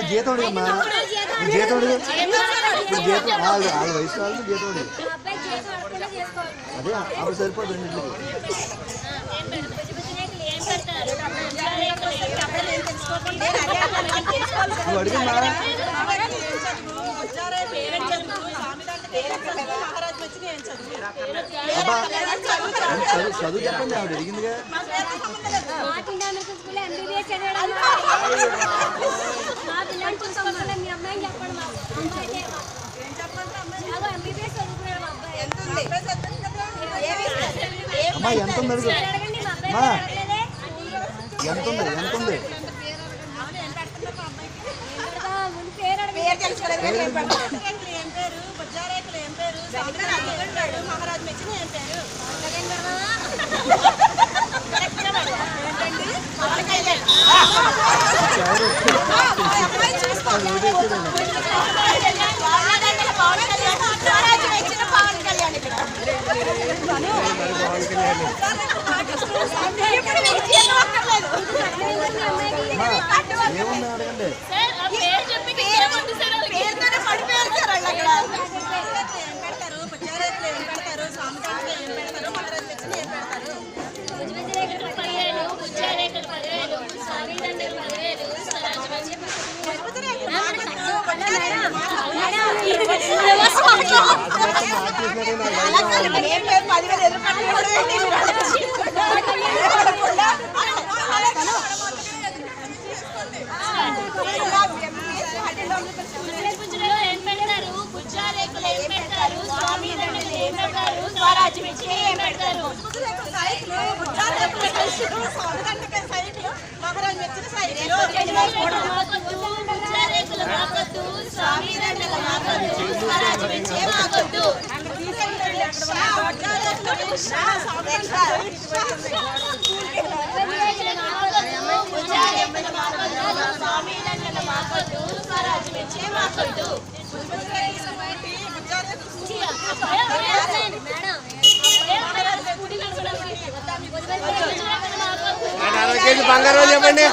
జీతోడు జీతోడు జీతం వాళ్ళ వయసు వాళ్ళు జీతోడు అదే అప్పుడు సరిపోదు రెండింటికి. నువ్వు అడిగిందా చదువు చెప్పండి ఆవిడ అడిగిందిగా. అమ్మా ఎంత ఉంది అడుగు అమ్మా ఎంత ఉంది ఎంత ఉంది మహారాజ్ మెచ్చిన ఏం పేరు పవన్ కళ్యాణ్ ఇక్కడ ఏముంది అడగండి. పేరుతోనే పడిపోయారు సార్ వాళ్ళు అక్కడ. ఏం పెడతారు పుచ్చారేకులు ఏం పెడతారు సాంబార్లు ఏం పెడతారు మహారాజ్ మెచ్చిన ఏం పెడతారు మహారాజ్ మెచ్చిన సైకిల్ బంగారం చెప్పండి.